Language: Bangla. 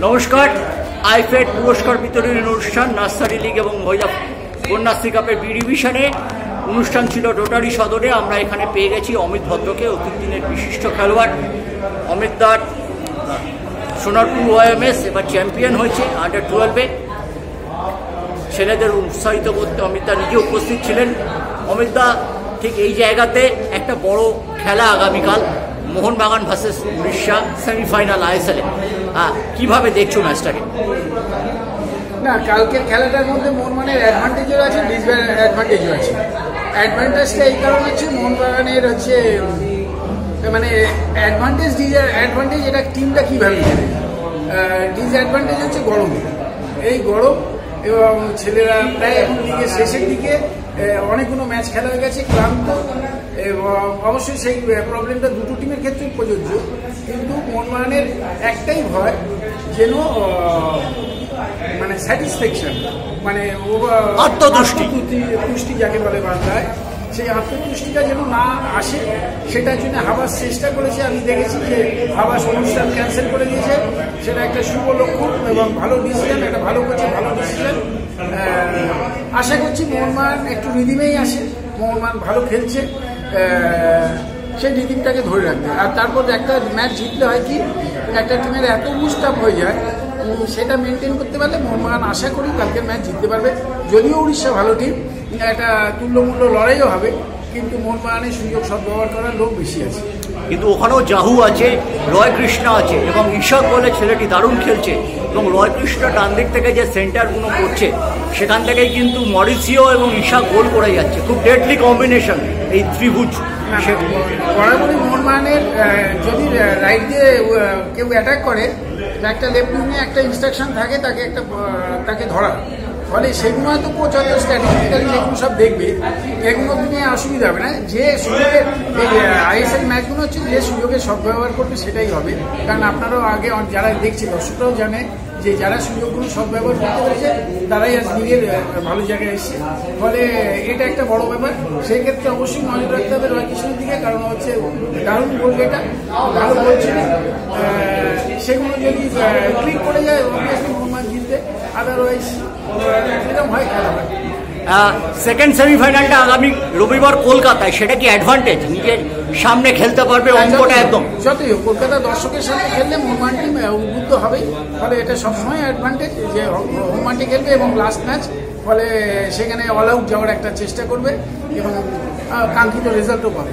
নমস্কার। আইফেড পুরস্কার বিতরণী অনুষ্ঠান নার্সারি লিগ এবং মহিলা কন্যাশ্রী কাপের বি ডিভিশনে অনুষ্ঠান ছিল রোটারি সদরে। আমরা এখানে পেয়ে গেছি অমিত ভদ্রকে, অতীত দিনের বিশিষ্ট খেলোয়াড়। অমিত দার সোনারপুর ওএমএস এবার চ্যাম্পিয়ন হয়েছে আন্ডার-12-এ। ছেলেদের উৎসাহিত করতে অমিত দা নিজে উপস্থিত ছিলেন। অমিত দা, ঠিক এই জায়গাতে একটা বড় খেলা আগামীকাল, মোহনবাগান ভার্সেস উড়িষ্যা সেমিফাইনাল আইএসএল-এ। কিভাবে দেখছো ম্যাচটাকে? না, কালকের খেলাটার মধ্যে মোহনবাগানের অ্যাডভান্টেজও আছে, ডিসঅ্যাডভান্টেজও আছে। অ্যাডভান্টেজটা এই কারণ হচ্ছে মোহনবাগানের হচ্ছে মানে ডিসঅ্যাডভান্টেজ এটা টিমটা কীভাবে খেলে। ডিসঅ্যাডভান্টেজ হচ্ছে গরম, এই গরম এবং ছেলেরা প্রায় এখন লিগের শেষের দিকে অনেকগুলো ম্যাচ খেলা হয়ে গেছে, ক্লান্ত, এবং অবশ্যই সেই প্রবলেমটা দুটো টিমের ক্ষেত্রেই প্রযোজ্য। কিন্তু মোহনবাগানের একটাই ভয়, যেন স্যাটিসফ্যাকশন, আত্মতুষ্টি যাকে বলে বাংলায়, সেই আত্মতুষ্টিটা যেন না আসে, সেটার জন্য হাবাস চেষ্টা করেছে। আমি দেখেছি যে হাবাস অনুষ্ঠান ক্যান্সেল করে দিয়েছে, সেটা একটা শুভ লক্ষণ এবং ভালো ডিসিশন, একটা ভালো কোচে ভালো ডিসিশন। আশা করছি মোহনবাগান একটু রিদিমেই আসে, মোহনবাগান ভালো খেলছে, সেই রিদিমটাকে ধরে রাখবে। আর তারপর একটা ম্যাচ জিতলে হয় কি, একটা টিমের এত বুস্ট আপ হয়ে যায়, সেটা মেনটেন করতে পারলে মোহনবাগান আশা করি কালকের ম্যাচ জিততে পারবে। যদিও উড়িষ্যা ভালো টিম, একটা তুল্যমূল্য লড়াইও হবে, কিন্তু মোহনবাগানের সুযোগ সদ্ব্যবহার করার লোক বেশি আছে। কিন্তু ওখানেও জাহু আছে, রয় কৃষ্ণ আছে এবং ঈশাক বলে ছেলেটি দারুণ খেলছে। এবং রয় কৃষ্ণ ডান দিক থেকে যে সেন্টারগুলো করছে, সেখান থেকেই কিন্তু মরিসিও এবং ঈশাক গোল করে যাচ্ছে। খুব ডেডলি কম্বিনেশন এই ত্রিভুজ। বরাবরই মোহনবাগানের যদি রাইট দিয়ে কেউ অ্যাটাক করে, একটা লেফট উইংয়ে একটা ইনস্ট্রাকশন থাকে তাকে ধরা, ফলে সেগুলো হয়তো কোচ হয়তো স্ট্র্যাটেজিক্যালি যেগুলো সব দেখবে, এগুলো নিয়ে অসুবিধা হবে না। যে সুযোগের এই আইএসএল ম্যাচগুলো হচ্ছে, যে সুযোগে সদ্ব্যবহার করবে সেটাই হবে। কারণ আপনারাও আগে যারা দেখছে, দর্শকরাও জানে যে যারা সুযোগগুলো সদ্ব্যবহার করতে পেরেছে তারাই আজ লিগের ভালো জায়গায় এসেছে। ফলে এটা একটা বড় ব্যাপার। সেই ক্ষেত্রে অবশ্যই নজর রাখতে হবে রয় কৃষ্ণের দিকে, কারণ হচ্ছে দারুণ গোল, এটা ভালো বলছে। সেগুলো যদি ক্লিক করে যায়, অবভিয়াসলি মোহনবাগান জিতবে, আদারওয়াইজ এরকম হয় খেলা হয়। সেকেন্ড সেমিফাইনালটা আগামী রবিবার কলকাতায়, সেটা কি অ্যাডভান্টেজ? নিজের সামনে খেলতে পারবে, অঙ্কটা একদম যতই হোক কলকাতা দর্শকের সামনে খেললে মোহনবাগান টিম উদ্বুদ্ধ হবেই। ফলে এটা সবসময় অ্যাডভান্টেজ যে হোম মাঠে খেলবে এবং লাস্ট ম্যাচ, ফলে সেখানে অল আউট যাওয়ার একটা চেষ্টা করবে এবং কাঙ্ক্ষিত রেজাল্টও পাবে।